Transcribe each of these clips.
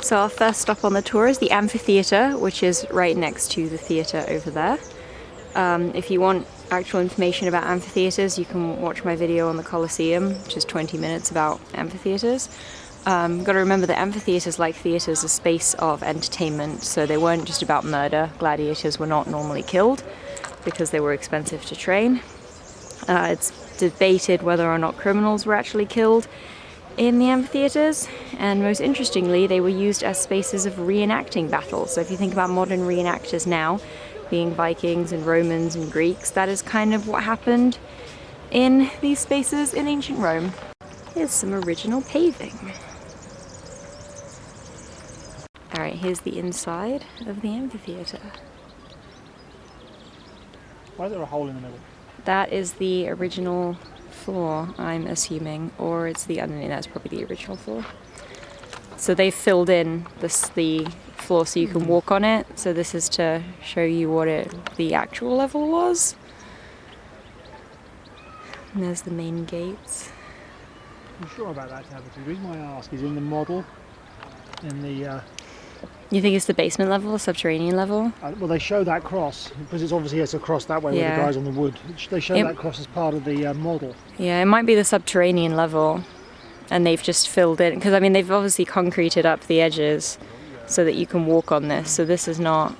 So our first stop on the tour is the Amphitheater, which is right next to the theatre over there. If you want actual information about amphitheaters, you can watch my video on the Colosseum, which is 20 minutes about amphitheaters. Got to remember that amphitheaters, like theatres, are a space of entertainment, so they weren't just about murder. Gladiators were not normally killed because they were expensive to train. It's debated whether or not criminals were actually killed in the amphitheaters, and most interestingly, they were used as spaces of reenacting battles. So if you think about modern reenactors now, being Vikings and Romans and Greeks, that is kind of what happened in these spaces in ancient Rome. Here's some original paving. Alright, here's the inside of the amphitheater. Why is there a hole in the middle? That is the original floor, I'm assuming, or it's the underneath. That's probably the original floor. So they filled in the floor so you can walk on it. So this is to show you what the actual level was. And there's the main gates. I'm sure about that, Tabitha. The reason why I ask is in the model, in the... You think it's the basement level, the subterranean level? well, they show that cross, because it's obviously it's a cross that way with the guys on the wood. They show that cross as part of the model. Yeah, it might be the subterranean level, and they've just filled in, because I mean they've obviously concreted up the edges so that you can walk on this, so this is not...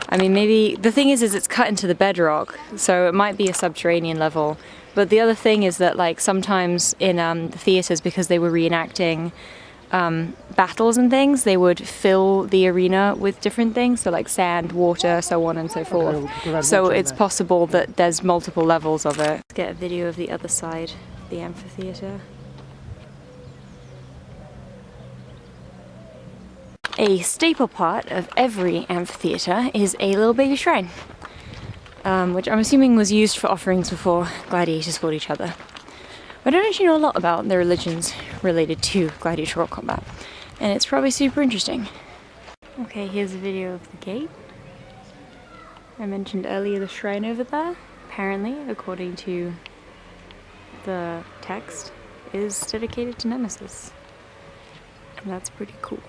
I mean, maybe... The thing is it's cut into the bedrock, so it might be a subterranean level. But the other thing is that, like, sometimes in the theatres, because they were reenacting battles and things, they would fill the arena with different things, so like sand, water, so on and so forth. So it's possible that there's multiple levels of it. Let's get a video of the other side of the amphitheater. A staple part of every amphitheater is a little baby shrine, which I'm assuming was used for offerings before gladiators fought each other. But I don't actually know a lot about the religions related to gladiatorial combat, and it's probably super interesting. Okay, here's a video of the gate. I mentioned earlier the shrine over there. Apparently, according to the text, is dedicated to Nemesis. And that's pretty cool.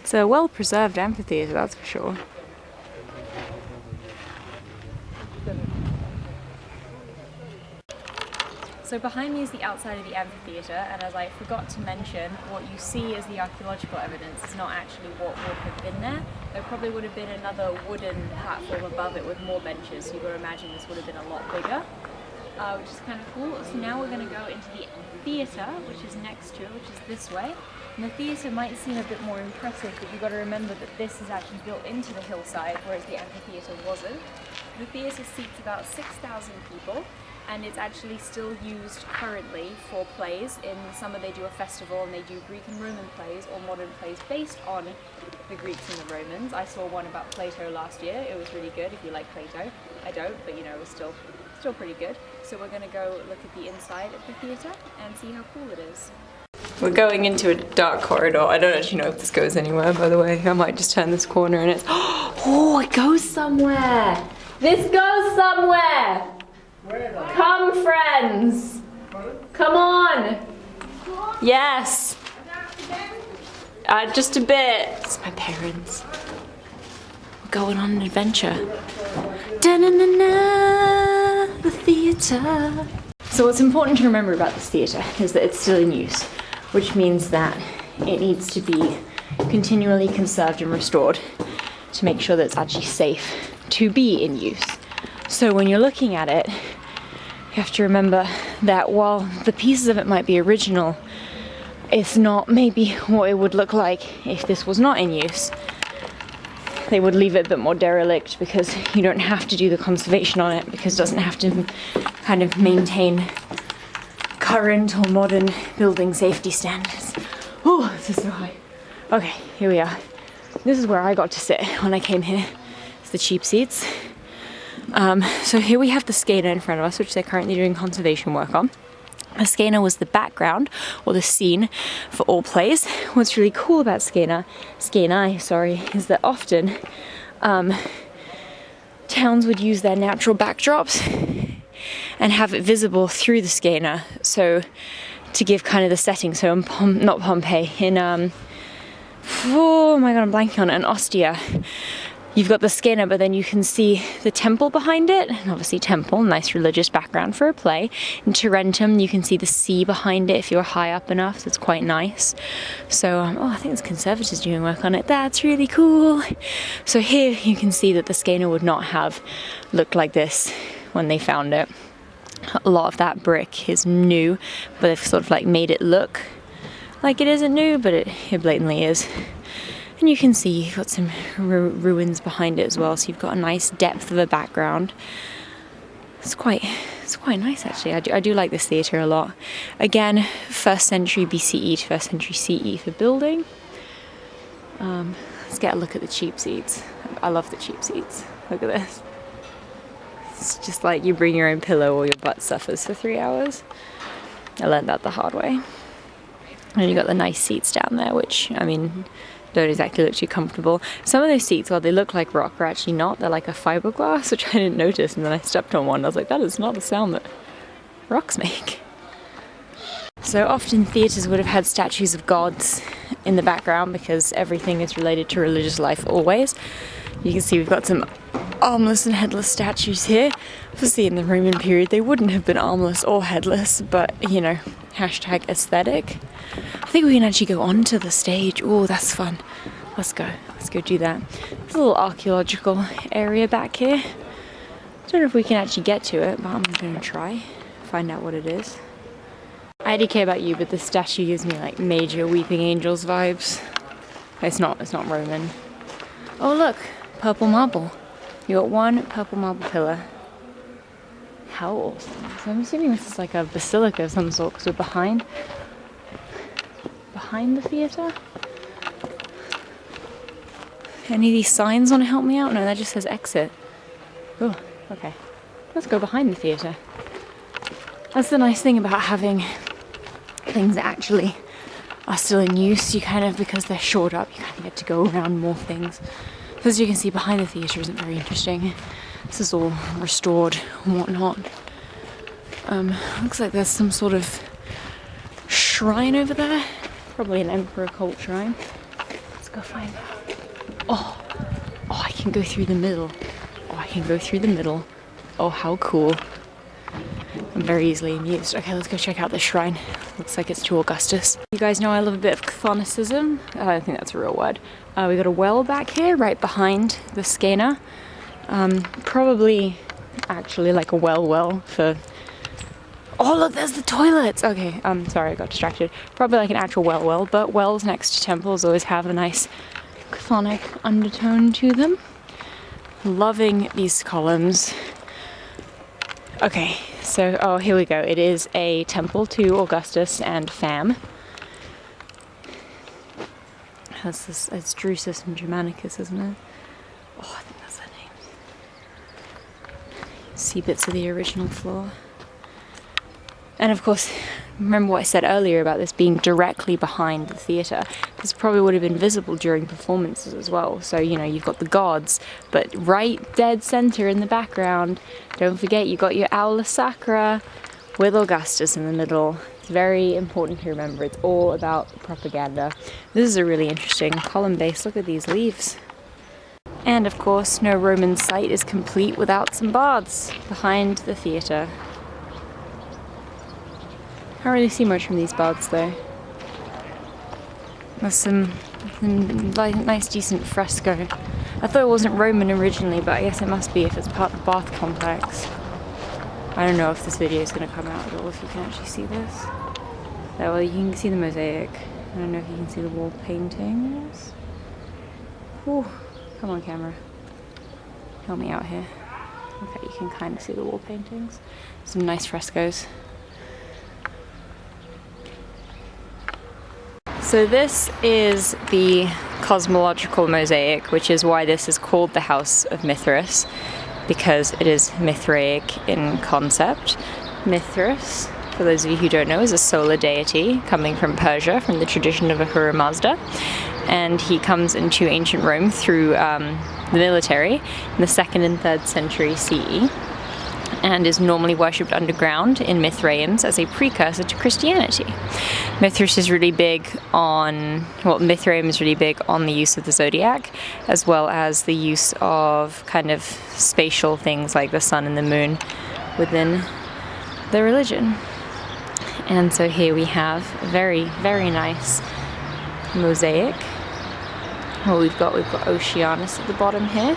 It's a well-preserved amphitheater, that's for sure. So behind me is the outside of the amphitheater, and as I forgot to mention, what you see as the archaeological evidence is not actually what would have been there. There probably would have been another wooden platform above it with more benches, so you've got to imagine this would have been a lot bigger, which is kind of cool. So now we're going to go into the theatre, which is next to it, which is this way. And the theatre might seem a bit more impressive, but you've got to remember that this is actually built into the hillside, whereas the amphitheater wasn't. The theatre seats about 6,000 people, and it's actually still used currently for plays. In summer they do a festival and they do Greek and Roman plays or modern plays based on the Greeks and the Romans. I saw one about Plato last year. It was really good if you like Plato. I don't, but you know, it was still pretty good. So we're going to go look at the inside of the theatre and see how cool it is. We're going into a dark corridor. I don't actually know if this goes anywhere, by the way. I might just turn this corner and it's... Oh, it goes somewhere! This goes somewhere! Come, friends! Come on! Yes! Just a bit. It's my parents. We're going on an adventure. Da-na-na-na, the theatre. So what's important to remember about this theatre is that it's still in use, which means that it needs to be continually conserved and restored to make sure that it's actually safe to be in use. So when you're looking at it, you have to remember that while the pieces of it might be original, it's not maybe what it would look like if this was not in use. They would leave it a bit more derelict because you don't have to do the conservation on it, because it doesn't have to kind of maintain current or modern building safety standards. Oh, this is so high. Okay, here we are. This is where I got to sit when I came here. It's the cheap seats. So here we have the Skena in front of us, which they're currently doing conservation work on. The Skena was the background, or the scene, for all plays. What's really cool about Skena, is that often towns would use their natural backdrops and have it visible through the Skena, so to give kind of the setting. So in not Pompeii, in oh my god, I'm blanking on it, in Ostia. You've got the Skena, but then you can see the temple behind it, and obviously temple, nice religious background for a play. In Tarentum, you can see the sea behind it if you're high up enough, so it's quite nice. So, oh, I think it's conservators doing work on it. That's really cool. So here you can see that the Skena would not have looked like this when they found it. A lot of that brick is new, but they've sort of like made it look like it isn't new, but it blatantly is. And you can see you've got some ruins behind it as well, so you've got a nice depth of a background. It's quite nice actually. I do like this theatre a lot. Again, 1st century BCE to 1st century CE for building. Let's get a look at the cheap seats. I love the cheap seats. Look at this. It's just like you bring your own pillow or your butt suffers for 3 hours. I learned that the hard way. And you got the nice seats down there, which, I mean, don't exactly look too comfortable. Some of those seats, while they look like rock, are actually not. They're like a fiberglass, which I didn't notice, and then I stepped on one. I was like, that is not the sound that rocks make. So often theatres would have had statues of gods in the background because everything is related to religious life always. You can see we've got some armless and headless statues here. Obviously in the Roman period they wouldn't have been armless or headless, but you know, hashtag aesthetic. I think we can actually go onto the stage. Oh, that's fun. Let's go do that. There's a little archaeological area back here. I don't know if we can actually get to it, but I'm gonna try, find out what it is. I don't care about you, but this statue gives me like major Weeping Angels vibes. It's not Roman. Oh look, purple marble. You got one purple marble pillar. How awesome. So I'm assuming this is like a basilica of some sort because we're behind the theatre. Any of these signs want to help me out? No, that just says exit. Oh, okay. Let's go behind the theatre. That's the nice thing about having things that actually are still in use. You kind of, because they're shored up, you kind of get to go around more things. So as you can see, behind the theatre isn't very interesting. This is all restored and whatnot. Looks like there's some sort of shrine over there. Probably an emperor cult shrine. Let's go find out. Oh, I can go through the middle. Oh, how cool. I'm very easily amused. Okay, let's go check out this shrine. Looks like it's to Augustus. You guys know I love a bit of Catholicism. I don't think that's a real word. We got a well back here, right behind the Skena. Probably actually like a well for... Oh look, there's the toilets! Okay, sorry, I got distracted. Probably like an actual well, but wells next to temples always have a nice chthonic undertone to them. Loving these columns. Okay, so, oh, here we go. It is a temple to Augustus and Fam. It's Drusus and Germanicus, isn't it? Oh, I think that's their names. See bits of the original floor. And of course, remember what I said earlier about this being directly behind the theatre. This probably would have been visible during performances as well. So, you know, you've got the gods, but right dead centre in the background, don't forget you got your Aula Sacra with Augustus in the middle. It's very important to remember. It's all about propaganda. This is a really interesting column base. Look at these leaves. And of course, no Roman site is complete without some baths behind the theatre. Can't really see much from these baths though. There's some nice decent fresco. I thought it wasn't Roman originally, but I guess it must be if it's part of the bath complex. I don't know if this video is going to come out at all, if you can actually see this. Oh, well, you can see the mosaic. I don't know if you can see the wall paintings. Ooh, come on camera. Help me out here. Okay, you can kind of see the wall paintings. Some nice frescoes. So this is the cosmological mosaic, which is why this is called the House of Mithras, because it is Mithraic in concept. Mithras, for those of you who don't know, is a solar deity coming from Persia, from the tradition of Ahura Mazda, and he comes into ancient Rome through the military in the 2nd and 3rd century CE. and is normally worshipped underground in Mithraeans as a precursor to Christianity. Mithras is really big on, well, Mithraeum is really big on the use of the zodiac, as well as the use of kind of spatial things like the sun and the moon within the religion. And so here we have a very, very nice mosaic. Well, we've got Oceanus at the bottom here,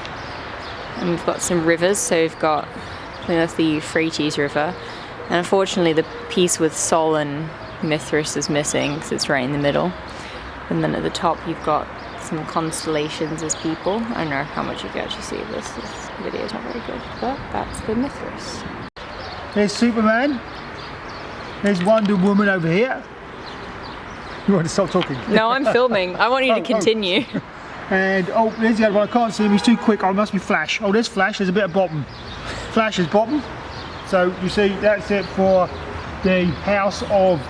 and we've got some rivers. So we've got, I think that's the Euphrates River, and unfortunately the piece with Sol and Mithras is missing because it's right in the middle. And then at the top you've got some constellations as people. I don't know how much you can actually see of this. This video is not very good, but that's the Mithras. There's Superman. There's Wonder Woman over here. You want to stop talking? No, I'm filming. I want you to continue. And oh, there's the other one. I can't see him. He's too quick. Oh, it must be Flash. Oh, there's Flash. There's a bit of bottom. Flash is bottom. So you see, that's it for the House of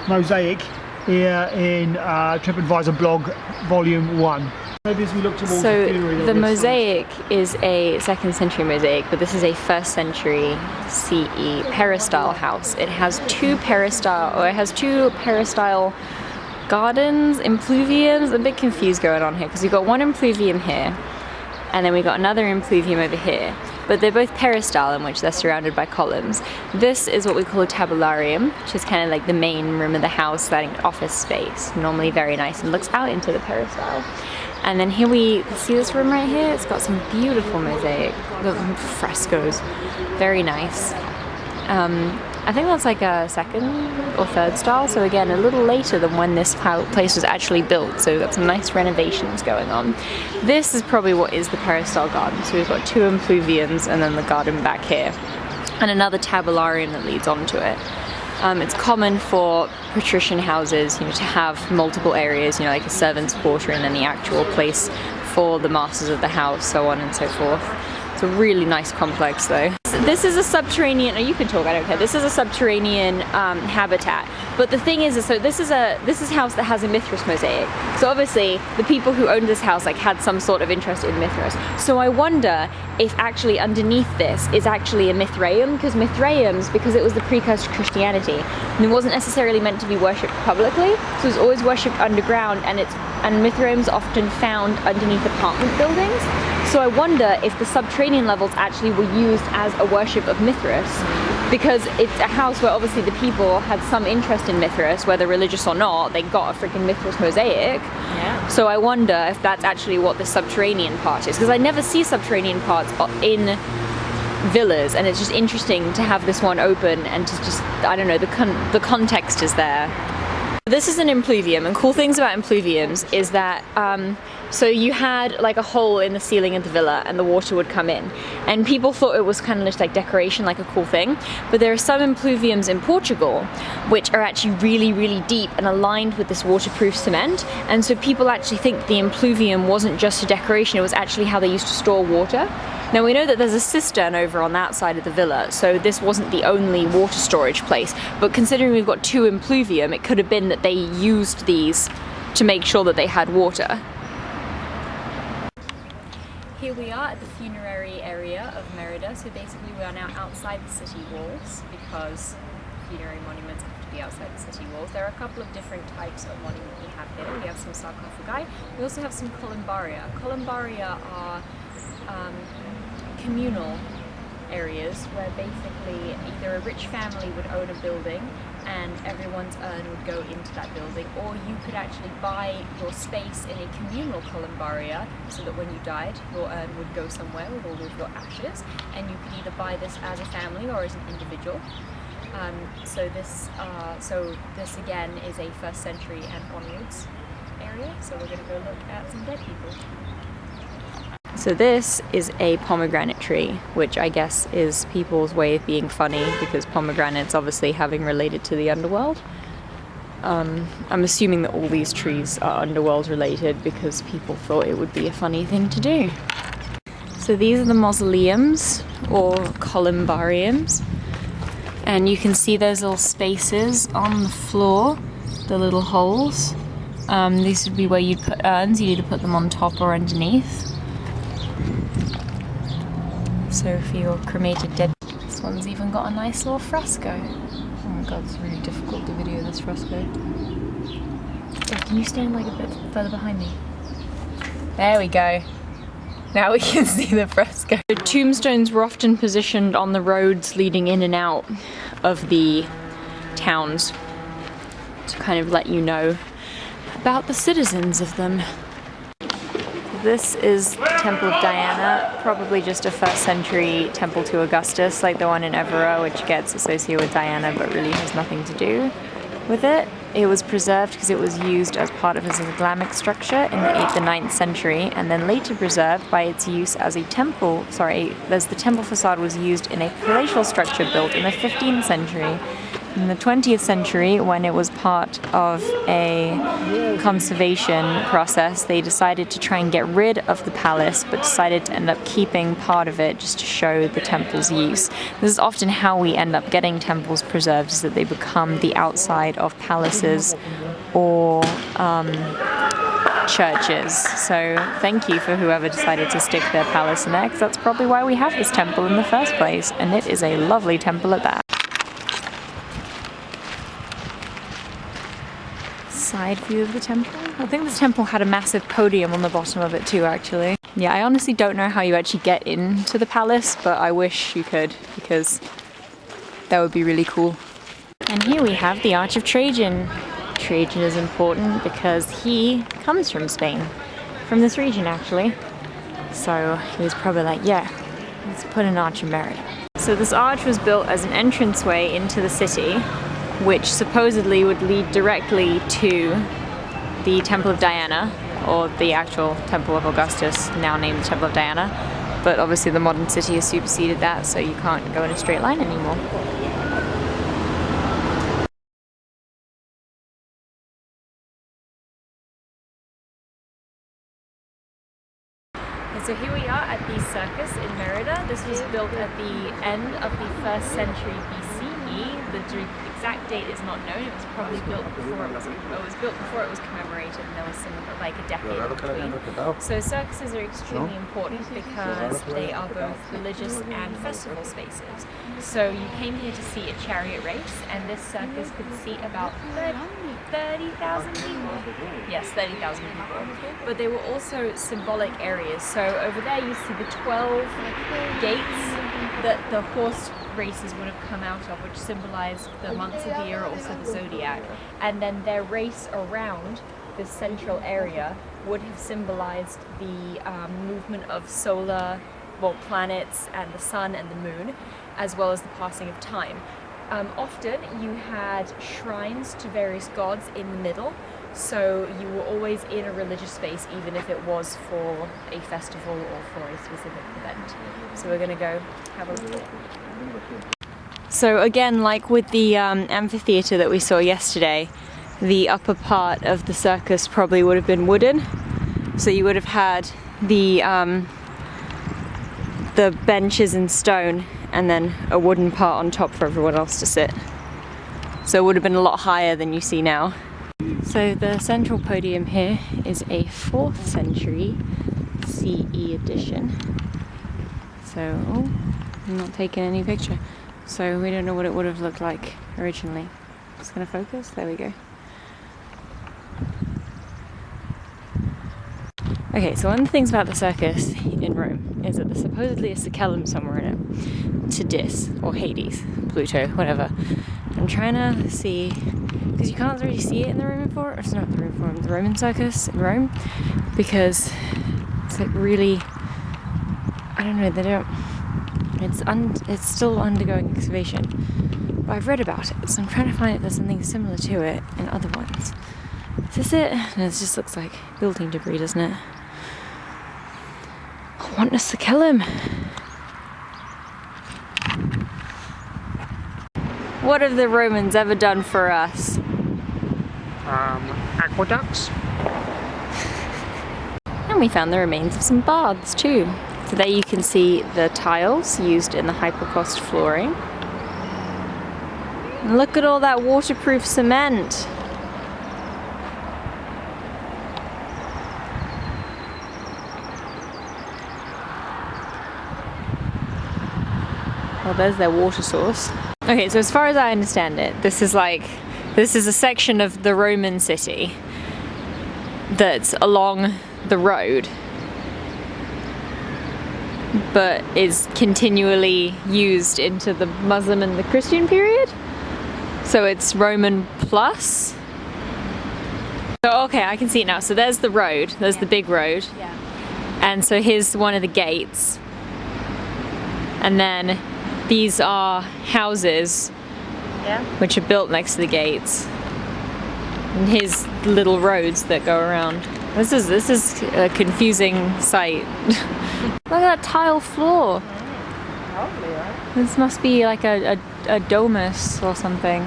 Mosaic here in TripAdvisor blog, Volume 1. Maybe as we look towards the mosaic is a 2nd century mosaic, but this is a 1st century CE peristyle house. It has two peristyle gardens, impluviums. I'm a bit confused going on here because we've got one impluvium here, and then we got another impluvium over here. But they're both peristyle, in which they're surrounded by columns. This is what we call a tabularium, which is kind of like the main room of the house, that office space. Normally very nice and looks out into the peristyle. And then here we see this room right here. It's got some beautiful mosaic, frescoes, very nice. I think that's like a 2nd or 3rd style, so again a little later than when this place was actually built, so we've got some nice renovations going on. This is probably what is the peristyle garden, so we've got 2 impluviums and then the garden back here, and another tabularium that leads onto it. It's common for patrician houses, to have multiple areas, like a servant's quarter and then the actual place for the masters of the house, so on and so forth. It's a really nice complex though. This is a subterranean, you can talk, I don't care. This is a subterranean habitat. But the thing is, so this is a house that has a Mithras mosaic. So obviously the people who owned this house had some sort of interest in Mithras. So I wonder if actually underneath this is actually a Mithraeum, because Mithraeums, because it was the precursor to Christianity, and it wasn't necessarily meant to be worshipped publicly, so it was always worshipped underground, and Mithraeums often found underneath apartment buildings. So I wonder if the subterranean levels actually were used as a worship of Mithras, because it's a house where obviously the people had some interest in Mithras, whether religious or not. They got a freaking Mithras mosaic. Yeah. So I wonder if that's actually what the subterranean part is, because I never see subterranean parts in villas, and it's just interesting to have this one open and to just, I don't know, the context is there. This is an impluvium, and cool things about impluviums is that so you had like a hole in the ceiling of the villa and the water would come in, and people thought it was kind of just like decoration, like a cool thing. But there are some impluviums in Portugal which are actually really, really deep and aligned with this waterproof cement, and so people actually think the impluvium wasn't just a decoration, it was actually how they used to store water. Now we know that there's a cistern over on that side of the villa, so this wasn't the only water storage place, but considering we've got 2 impluvium, it could have been that they used these to make sure that they had water. Here we are at the funerary area of Merida, so basically we are now outside the city walls, because funerary monuments have to be outside the city walls. There are a couple of different types of monument we have here. We have some sarcophagi, we also have some columbaria. Columbaria are communal areas where basically either a rich family would own a building and everyone's urn would go into that building, or you could actually buy your space in a communal columbaria so that when you died your urn would go somewhere with all of your ashes, and you could either buy this as a family or as an individual. So this again is a 1st century and onwards area, so we're going to go look at some dead people. So this is a pomegranate tree, which I guess is people's way of being funny, because pomegranates obviously having related to the underworld. I'm assuming that all these trees are underworld related because people thought it would be a funny thing to do. So these are the mausoleums, or columbariums, and you can see those little spaces on the floor, the little holes. These would be where you'd put urns, you either put them on top or underneath. So for your cremated dead, this one's even got a nice little fresco. Oh my god, it's really difficult to video this fresco. Yeah, can you stand like a bit further behind me? There we go. Now we can see the fresco. The tombstones were often positioned on the roads leading in and out of the towns to kind of let you know about the citizens of them. This is the Temple of Diana, probably just a 1st century temple to Augustus, like the one in Evora, which gets associated with Diana but really has nothing to do with it. It was preserved because it was used as part of an Islamic structure in the 8th and 9th century, and then later preserved by its use as a temple. As the temple facade was used in a palatial structure built in the 15th century. In the 20th century, when it was part of a conservation process, they decided to try and get rid of the palace, but decided to end up keeping part of it just to show the temple's use. This is often how we end up getting temples preserved, is that they become the outside of palaces or churches. So thank you for whoever decided to stick their palace in there, because that's probably why we have this temple in the first place, and it is a lovely temple at that. Side view of the temple. I think this temple had a massive podium on the bottom of it too, actually. Yeah, I honestly don't know how you actually get into the palace, but I wish you could, because that would be really cool. And here we have the Arch of Trajan. Trajan is important because he comes from Spain, from this region actually. So he was probably like, yeah, let's put an arch in Merida. So this arch was built as an entranceway into the city, which supposedly would lead directly to the Temple of Diana, or the actual Temple of Augustus, now named the Temple of Diana. But obviously the modern city has superseded that, so you can't go in a straight line anymore. So here we are at the Circus in Merida. This was built at the end of the 1st century BCE. The exact date is not known. It was probably built before it was commemorated, and there was some like a decade in between. So circuses are extremely important because they are both religious and festival spaces. So you came here to see a chariot race, and this circus could seat about 30,000 people. Yes, 30,000 people. But they were also symbolic areas. So over there you see the 12 gates that the horse races would have come out of, which symbolized the months of the year, also the zodiac. And then their race around this central area would have symbolized the movement of planets and the sun and the moon, as well as the passing of time. Often you had shrines to various gods in the middle, so you were always in a religious space, even if it was for a festival or for a specific event. So we're going to go have a look. So again, like with the amphitheater that we saw yesterday, the upper part of the circus probably would have been wooden. So you would have had the benches in stone, and then a wooden part on top for everyone else to sit. So it would have been a lot higher than you see now. So the central podium here is a 4th century CE edition. So, I'm not taking any picture. So we don't know what it would have looked like originally. Just gonna focus, there we go. Okay, so one of the things about the circus in Rome is that there's supposedly a Circellum somewhere in it, to Dis, or Hades, Pluto, whatever. I'm trying to see, because you can't really see it in the Roman Forum, it's not the Roman Forum, the Roman Circus in Rome, because it's like really, I don't know, they don't, it's still undergoing excavation, but I've read about it, so I'm trying to find if there's something similar to it in other ones. Is this it? No, it just looks like building debris, doesn't it? I want a Circellum. What have the Romans ever done for us? Aqueducts. And we found the remains of some baths too. So there you can see the tiles used in the hypocaust flooring. And look at all that waterproof cement. Well, there's their water source. Okay, so as far as I understand it, this is a section of the Roman city that's along the road, but is continually used into the Muslim and the Christian period. So it's Roman plus. So okay, I can see it now. So there's the road, there's the big road. Yeah. And so here's one of the gates. And then these are houses, Yeah. which are built next to the gates. And here's little roads that go around. This is a confusing sight. Look at that tile floor. Probably, right? This must be like a domus or something.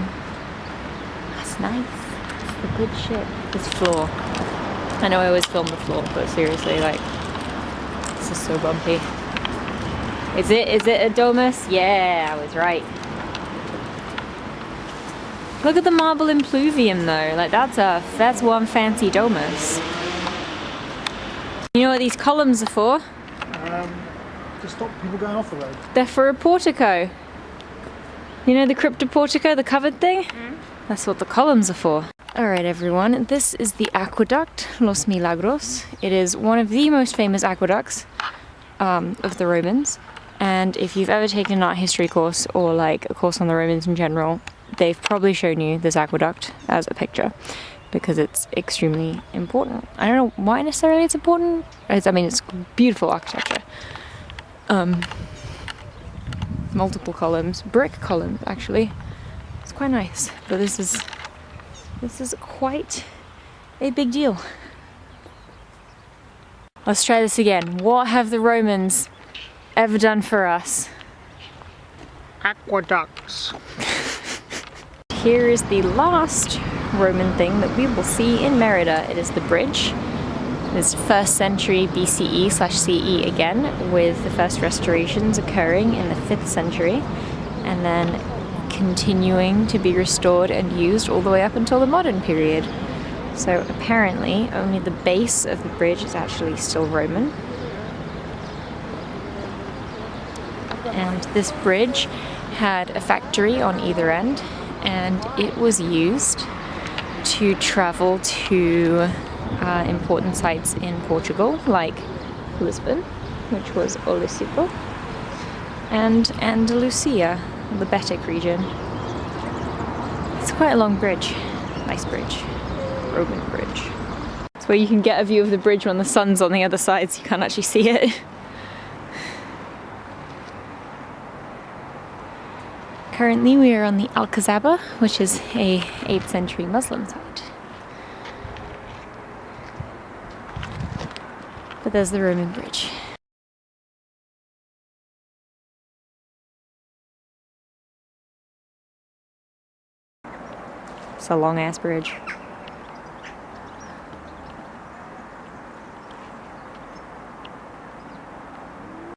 That's nice. It's the good shit. This floor. I know I always film the floor, but seriously, like, this is so bumpy. Is it a domus? Yeah, I was right. Look at the marble impluvium though. Like that's one fancy domus. You know what these columns are for? To stop people going off the road. They're for a portico. You know the crypto portico, the covered thing? That's what the columns are for. Alright everyone, this is the aqueduct Los Milagros. It is one of the most famous aqueducts of the Romans. And if you've ever taken an art history course or like a course on the Romans in general, they've probably shown you this aqueduct as a picture because it's extremely important. I don't know why necessarily it's important. It's beautiful architecture. Multiple columns, brick columns actually. It's quite nice, but this is quite a big deal. Let's try this again. What have the Romans ever done for us? Aqueducts. Here is the last Roman thing that we will see in Merida. It is the bridge. It is 1st century BCE/CE again, with the first restorations occurring in the 5th century, and then continuing to be restored and used all the way up until the modern period. So apparently only the base of the bridge is actually still Roman. And this bridge had a factory on either end, and it was used to travel to important sites in Portugal, like Lisbon, which was Olisipo, and Andalusia, the Betic region. It's quite a long bridge. Nice bridge. Roman bridge. It's where you can get a view of the bridge when the sun's on the other side, so you can't actually see it. Currently we are on the Alcazaba, which is a 8th century Muslim site. But there's the Roman bridge. It's a long ass bridge.